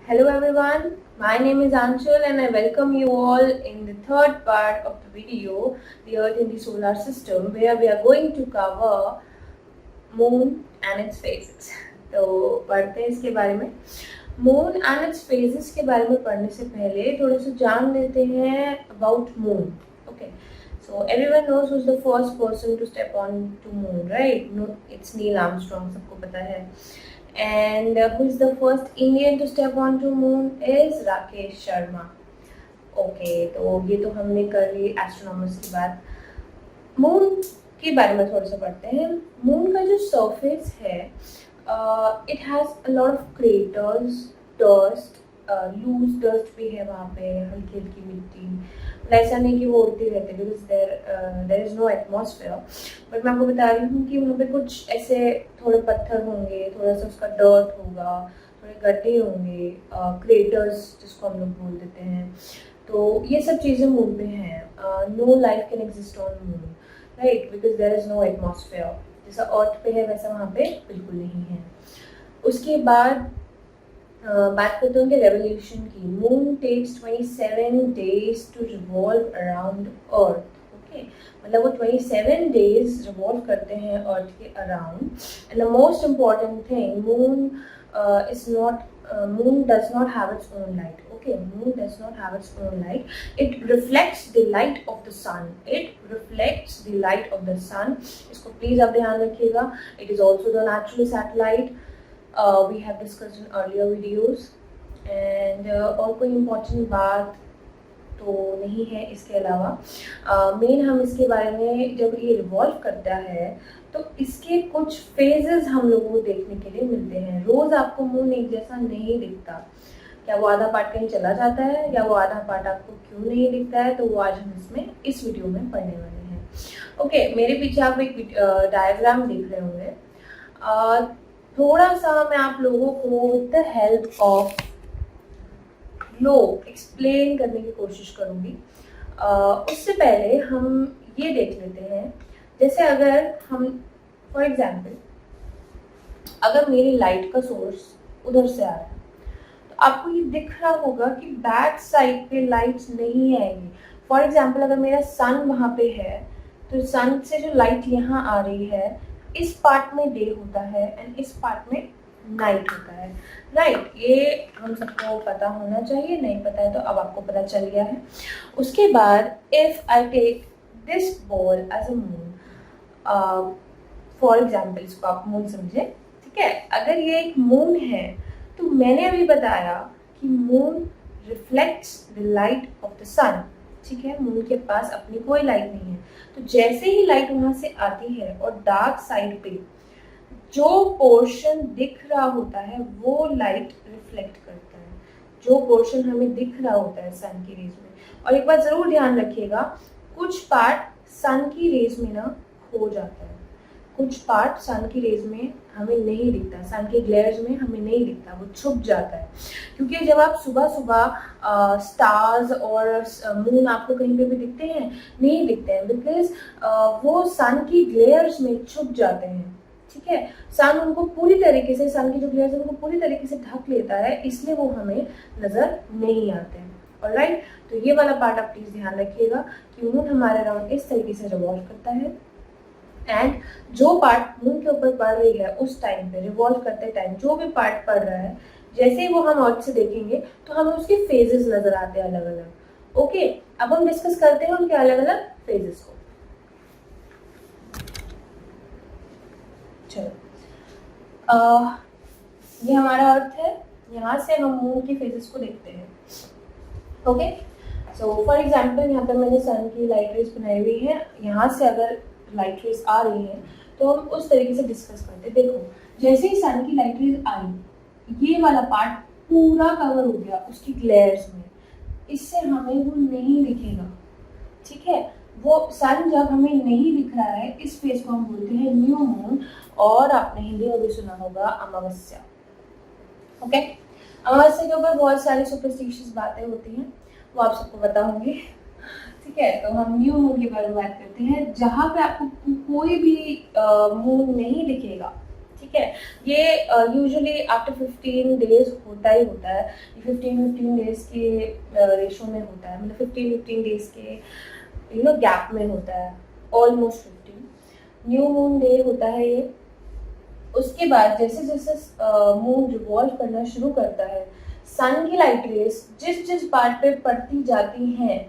Hello everyone, my name is Anshul and I welcome you all in the third part of the video, the Earth in the Solar System, where we are going to cover Moon and its phases. तो पढ़ते हैं इसके बारे में. Moon and its phases के बारे में पढ़ने से पहले थोड़ा सा जान लेते हैं about Moon. Okay, so everyone knows who's the first person to step on to Moon, right? No, it's Neil Armstrong, सबको पता है. And who is the first Indian to step onto moon is Rakesh Sharma. Okay, तो ये तो हमने कर ली astronomers की बात. मून के बारे में थोड़ा सा पढ़ते हैं. मून का जो सरफेस है, it has a lot of craters, dust, loose dust भी है वहाँ पे, हल्की हल्की मिट्टी. ऐसा नहीं कि वो उड़ती रहती, because there is no atmosphere. But मैं आपको बता रही हूँ कि वहाँ पे कुछ ऐसे थोड़े पत्थर होंगे, थोड़ा सा उसका डर्ट होगा, थोड़े गड्ढे होंगे, क्रेटर्स जिसको हम लोग बोल देते हैं. तो ये सब चीज़ें मून पे हैं. No life can exist on moon, right, because there is no atmosphere. जैसा अर्थ पे है वैसा वहाँ पे बिल्कुल नहीं है. उसके बाद बात करते हैं उनके रेवोल्यूशन की. Moon takes 27 days to revolve around earth. Okay, मतलब वो 27 days रिवॉल्व करते हैं अर्थ के around. And the most important thing, moon does not have its own light. Okay, moon does not have its own light. It reflects the light of the sun. इसको please आप ध्यान रखिएगा. It is also the natural satellite. We have discussed in earlier videos. And और कोई important बात तो नहीं है इसके अलावा. मेन हम इसके बारे में, जब ये रिवॉल्व करता है तो इसके कुछ फेजेस हम लोगों को देखने के लिए मिलते हैं. रोज़ आपको मून एक जैसा नहीं दिखता. क्या वो आधा पार्ट कहीं चला जाता है, या वो आधा पार्ट आपको क्यों नहीं दिखता है, तो वो आज हम इस वीडियो में पढ़ने वाले हैं. ओके, मेरे पीछे आप एक डायग्राम देख रहे होंगे. थोड़ा सा मैं आप लोगों को with the help of low explain करने की कोशिश करूँगी. उससे पहले हम ये देख लेते हैं, जैसे अगर हम फॉर एग्जांपल, अगर मेरी लाइट का सोर्स उधर से आ रहा है, तो आपको ये दिख रहा होगा कि बैक साइड पे लाइट्स नहीं आएगी. फॉर एग्जांपल, अगर मेरा सन वहाँ पे है, तो सन से जो लाइट यहाँ आ रही है, इस पार्ट में डे होता है एंड इस पार्ट में नाइट होता है, राइट. ये हम सबको पता होना चाहिए. नहीं पता है तो अब आपको पता चल गया है. उसके बाद if I take this ball as a moon, for example, इसको आप मून समझे, ठीक है. अगर ये एक मून है, तो मैंने अभी बताया कि moon reflects the light of the sun. ठीक है, मून के पास अपनी कोई लाइट नहीं है. तो जैसे ही लाइट वहाँ से आती है और डार्क साइड पे जो पोर्शन दिख रहा होता है वो लाइट रिफ्लेक्ट करता है. जो पोर्शन हमें दिख रहा होता है सन की रेज में. और एक बात ज़रूर ध्यान रखिएगा, कुछ पार्ट सन की रेज में ना खो जाता है, कुछ पार्ट सन की रेज में हमें नहीं दिखता, सन के ग्लेयर्स में हमें नहीं दिखता, वो छुप जाता है. क्योंकि जब आप सुबह सुबह स्टार्स और मून आपको कहीं पे भी दिखते हैं, नहीं दिखते हैं, बिकॉज वो सन की ग्लेयर्स में छुप जाते हैं. ठीक है, सन उनको पूरी तरीके से, सन की जो ग्लेयर्स है उनको पूरी तरीके से ढक लेता है, इसलिए वो हमें नज़र नहीं आते हैं. ऑलराइट, तो ये वाला पार्ट आप प्लीज़ ध्यान रखिएगा कि मून हमारे अराउंड इस तरीके से रिवॉल्व करता है. एंड जो पार्ट मून के ऊपर पड़ रही है उस टाइम पे, रिवॉल्व करते टाइम जो भी पार्ट पड़ रहा है, जैसे ही वो हम अर्थ से देखेंगे तो हमें उसके फेजेस नजर आते हैं अलग अलग. ओके, अब हम डिस्कस करते हैं उनके अलग अलग फेजेस को. चलो, ये हमारा अर्थ है. यहाँ से हम मून की फेजेस को देखते हैं. ओके, सो फॉर एग्जाम्पल, यहाँ पर मैंने सन की लाइट रेज बनाई हुई है. यहाँ से अगर लाइट रेज आ रही है तो हम उस तरीके से डिस्कस करते हैं. देखो, जैसे ही सन की लाइट रेज आई, ये वाला पार्ट पूरा कवर हो गया उसकी ग्लेयर्स में. इससे हमें वो नहीं दिखेगा. ठीक है, वो सन जब हमें नहीं दिख रहा है, इस फेज को हम बोलते हैं न्यू मून, और आपने हिंदी में भी सुना होगा अमावस्या. ओके, अमावस्या के ऊपर बहुत सारी सुपरस्टिशियस बातें होती हैं, वो आप सबको पता होंगी. ठीक है, तो हम न्यू मून के बारे में बात करते हैं, जहाँ पे आपको कोई भी मून नहीं दिखेगा. ठीक है। ये यूजुअली आफ्टर 15 डेज होता ही होता है, 15 डेज के रेशो में होता है, मतलब 15 डेज के गैप में होता है, ऑलमोस्ट 15 न्यू मून डे होता है ये। उसके बाद जैसे जैसे मून रिवॉल्व करना शुरू करता है, सन की लाइट रेस जिस जिस पार्ट पे पड़ती जाती हैं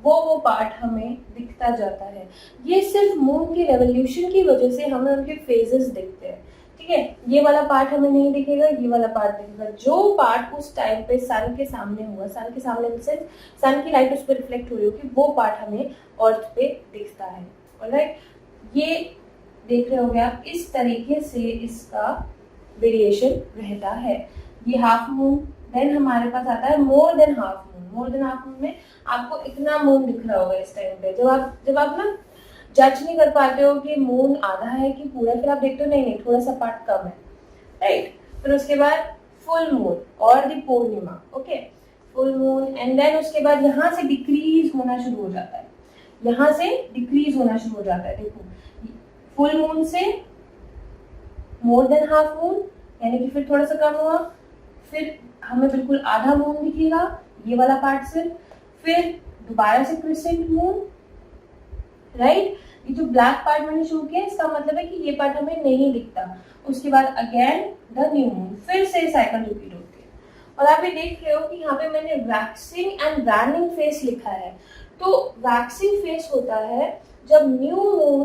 वो पार्ट हमें दिखता जाता है। ये सिर्फ मून की रेवोल्यूशन की वजह से हमें उनके फेजेस दिखते हैं, ठीक है। ये वाला पार्ट हमें नहीं दिखेगा, ये वाला पार्ट दिखेगा। जो पार्ट उस टाइम पे सन के सामने हुआ, सन के सामने से सन की लाइट उस पर रिफ्लेक्ट हो रही होगी, वो पार्ट हमें अर्थ पे दिखता है। ऑलराइट, ये देख रहे होगे आप, इस तरीके से इसका वेरिएशन रहता है। ये हाफ मून, देन हमारे पास आता है more than half moon. More than half moon में आपको इतना मून दिख रहा होगा इस टाइम पे। जब आप ना जज नहीं कर पाते हो कि मून आधा है कि पूरा, फिर आप देखते हो नहीं थोड़ा सा पार्ट कम है, राइट। फिर उसके बाद फुल मून और the Purnima, okay, full moon. And then उसके बाद यहाँ से डिक्रीज होना शुरू हो जाता है, यहाँ से डिक्रीज होना शुरू हो जाता है। देखो, फुल मून से मोर देन हाफ मून, यानी कि फिर थोड़ा सा कम हुआ, फिर हमें बिल्कुल आधा मून दिखेगा, ये वाला पार्ट से, फिर दोबारा से क्रिसेंट मून, राइट। ये जो ब्लैक पार्ट मैंने शो किया, इसका मतलब है कि ये पार्ट हमें नहीं दिखता। उसके बाद अगेन द न्यू मून, फिर से साइकिल रिपीट होती है। और आप ये देख रहे हो कि यहाँ पे मैंने वैक्सिंग एंड वैनिंग फेस लिखा है। तो वैक्सिंग फेस होता है जब new moon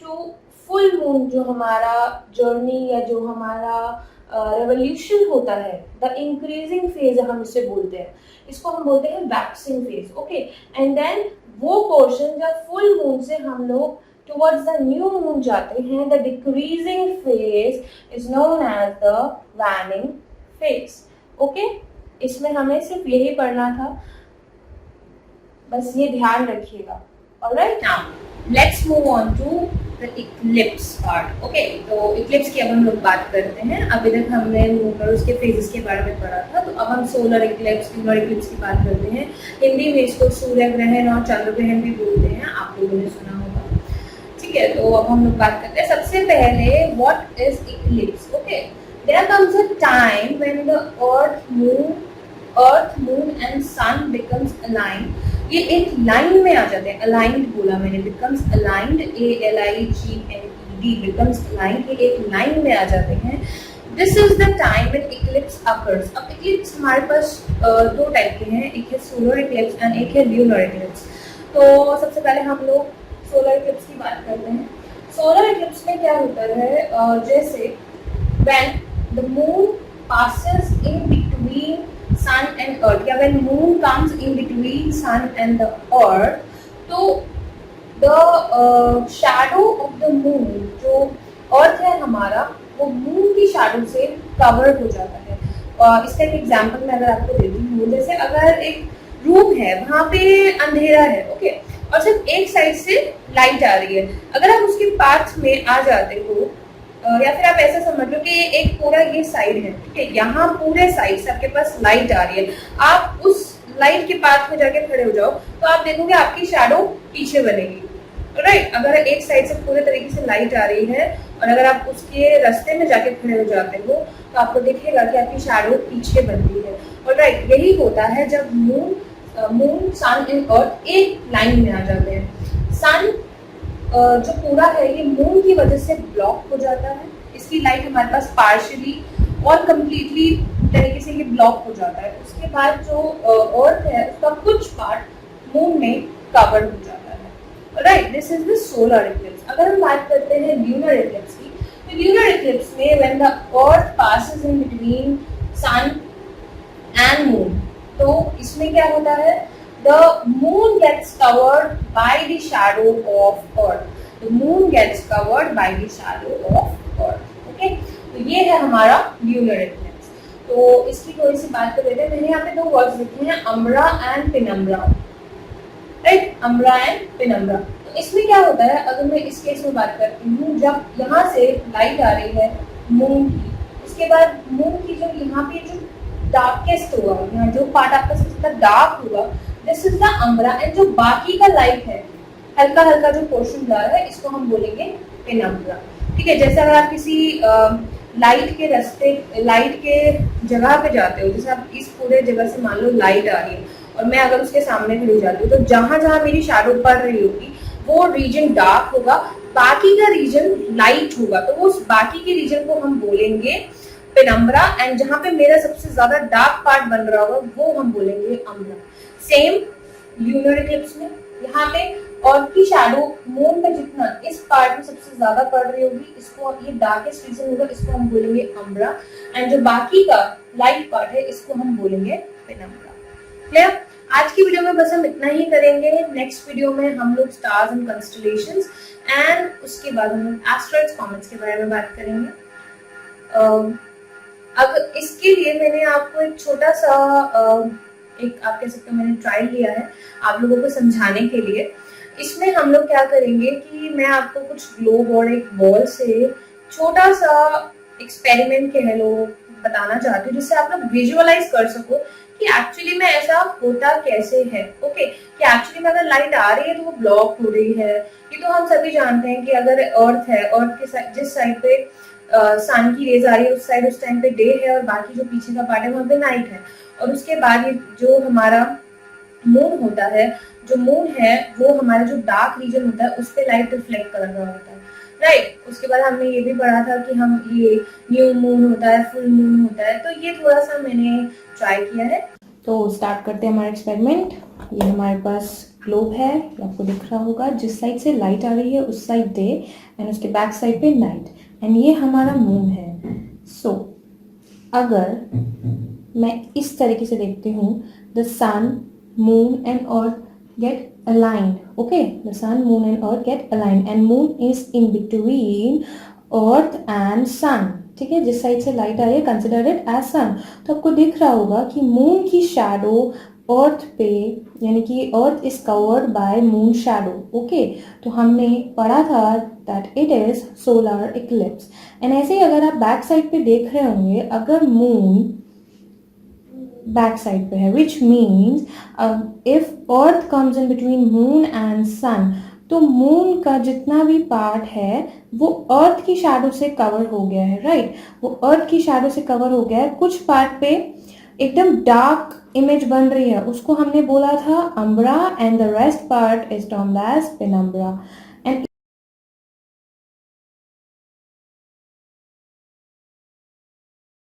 to full moon जो हमारा जर्नी या जो हमारा रेवोल्यूशन होता है, द इंक्रीजिंग फेज हम इसे बोलते हैं, इसको हम बोलते हैं waxing phase, okay. And then वो पोर्शन जब फुल मून से हम लोग टुवर्ड्स द न्यू मून जाते हैं, the decreasing phase is known as the waning phase, okay. इसमें हमें सिर्फ यही पढ़ना था, बस ये ध्यान रखिएगा। Alright, now let's move on to the eclipse part, okay. तो इक्लिप्स की अब हम लोग बात करते हैं। अभी तक हमने मून और उसके फेजेस के बारे में पढ़ा था, तो अब हम सोलर इक्लिप्स, लूनर इक्लिप्स की बात करते हैं। हिंदी में इसको सूर्य ग्रहण और चंद्र ग्रहण भी बोलते हैं, आप लोगों ने सुना होगा, ठीक है। तो अब हम लोग बात करते हैं सबसे पहले what is eclipse, okay. There comes a time when the earth moon and sun becomes aligned. ये एक लाइन में आ जाते हैं, अलाइंड बोला मैंने, becomes aligned, ALIGNED, becomes aligned, ये एक लाइन में आ जाते हैं। This is the time when Eclipse occurs. अब इक्लिप्स हमारे पास दो टाइप के हैं, एक है सोलर इक्लिप्स एंड एक है ल्यूनर इक्लिप्स। तो सबसे पहले हम लोग सोलर इक्लिप्स की बात करते हैं। सोलर इक्लिप्स में क्या होता है, जैसे when the moon passes in between sun and earth, या when moon comes in between sun and the earth, तो the shadow of the moon, जो earth है हमारा, वो moon की shadow से covered हो जाता है। इसका एक एग्जांपल मैं अगर आपको देती हूँ, जैसे अगर एक रूम है, वहाँ पे अंधेरा है, ओके, और सिर्फ एक साइड से लाइट आ रही है। अगर आप उसके पाथ में आ जाते हो, या फिर आप ऐसा समझ लो कि एक पूरा ये साइड है, ठीक है, यहाँ पूरे साइड से आपके पास लाइट आ रही है, आप उस लाइट के पाथ में जाके खड़े हो जाओ तो आप देखोगे आपकी शैडो पीछे बनेगी, राइट। अगर एक साइड से पूरे तरीके से लाइट आ रही है और अगर आप उसके रास्ते में जाके खड़े हो जाते हो तो आपको दिखेगा कि आपकी शैडो पीछे बनती है, और राइट, यही होता है जब मून सन एंड अर्थ एक लाइन में आ जाते हैं। सन जो पूरा है ये मून की वजह से ब्लॉक हो जाता है, इसकी लाइट हमारे पास पार्शियली और कंप्लीटली तरीके से ये ब्लॉक हो जाता है। उसके बाद जो अर्थ है उसका कुछ पार्ट मून में कवर हो जाता है, right. This is the solar eclipse. अगर हम बात करते हैं ल्यूनर इक्लिप्स की, तो ल्यूनर इक्लिप्स में when the earth passes in between sun and moon, तो इसमें क्या होता है, the moon gets covered by the shadow of earth. The moon gets covered by the shadow of earth. Okay? तो ये है हमारा lunar eclipse. तो इसकी थोड़ी सी बात कर लेते हैं। मैंने यहाँ पे दो वर्ड्स लिखे हैं, umbra and penumbra. Right? Umbra and penumbra. तो इसमें क्या होता है, अगर मैं इस केस में बात करती हूँ, जब यहाँ से लाइट आ रही है मून की, उसके बाद मून की जो यहाँ पे जो डार्केस्ट होगा, यहाँ जो पार्ट आपका सबसे ज्यादा डार्क होगा, this is the umbra, and जो बाकी का लाइट है, हल्का हल्का जो पोर्शन जा रहा है, इसको हम बोलेंगे पेनम्ब्रा, ठीक है। जैसे अगर आप किसी लाइट के रास्ते, लाइट के जगह पे जाते हो, जैसे आप इस पूरे जगह से मान लो लाइट आ रही है और मैं अगर उसके सामने खड़ी हो जाती हूँ, तो जहां जहां मेरी शैडो पड़ रही होगी वो रीजन डार्क होगा, बाकी का रीजन लाइट होगा, तो वो बाकी के रीजन को हम बोलेंगे पेनम्ब्रा, एंड जहां पे मेरा सबसे ज्यादा डार्क पार्ट बन रहा होगा वो हम बोलेंगे अम्ब्रा। सेम ल्यूनर इक्लिप्स में यहाँ पे अर्थ की शैडो मून पे जितना इस पार्ट में सबसे ज्यादा पड़ रही होगी, इसको ये डार्केस्ट रीजन होगा, इसको हम बोलेंगे अम्ब्रा, एंड जो बाकी का लाइट पार्ट है इसको हम बोलेंगे पेनम्ब्रा। क्लियर? आज की वीडियो में बस हम इतना ही करेंगे। नेक्स्ट वीडियो में हम लोग स्टार्स एंड कंस्टलेशंस एंड उसके बाद हम लोग एस्ट्रॉइड्स कॉमेट्स के बारे में बात करेंगे। अब इसके लिए मैंने आपको एक छोटा सा एक आप कह सकते हो मैंने ट्रायल लिया है आप लोगों को समझाने के लिए। इसमें हम लोग क्या करेंगे कि मैं आपको कुछ ग्लोब और एक बॉल से छोटा सा एक्सपेरिमेंट कह लो बताना चाहती हूँ, जिससे आप लोग विजुअलाइज कर सको कि एक्चुअली में ऐसा होता कैसे है। ओके, कि एक्चुअली में अगर लाइट आ रही है तो वो ब्लॉक हो रही है। ये तो हम सभी जानते हैं कि अगर अर्थ है, अर्थ के जिस साइड पे सन की रेज आ रही है उस साइड उस टाइम पे डे है और बाकी जो पीछे का पार्ट है वहां पे नाइट है। और उसके बाद ये जो हमारा मून होता है, जो मून है वो हमारा जो डार्क रीजन होता है उस पर लाइट रिफ्लेक्ट कर रहा होता है, राइट। उसके बाद हमने ये भी पढ़ा था कि हम ये न्यू मून होता है, फुल मून होता है, तो ये थोड़ा सा मैंने ट्राई किया है। तो स्टार्ट करते हैं हमारा एक्सपेरिमेंट। ये हमारे पास ग्लोब है, ये आपको दिख रहा होगा, जिस साइड से लाइट आ रही है उस साइड डे एंड उसके बैक साइड पे नाइट, एंड ये हमारा मून है। सो अगर मैं इस तरीके से देखती हूँ, the sun, moon and earth get aligned. Okay, the sun, moon and earth get aligned and moon is in between earth and sun. ठीक है, जिस साइड से लाइट आ रही है कंसिडर इट एज सन। तो आपको दिख रहा होगा कि मून की शैडो अर्थ पे, यानी कि earth is covered by moon shadow. Okay, तो हमने पढ़ा था that it is solar Eclipse. And ऐसे ही अगर आप बैक साइड पे देख रहे होंगे, अगर मून बैक साइड पे है, which means if earth comes in between moon and sun, तो मून का जितना भी पार्ट है वो अर्थ की शैडो से कवर हो गया है, राइट। वो अर्थ की शैडो से कवर हो गया है, कुछ पार्ट पे एकदम डार्क इमेज बन रही है, उसको हमने बोला था umbra, and the rest part is termed as penumbra.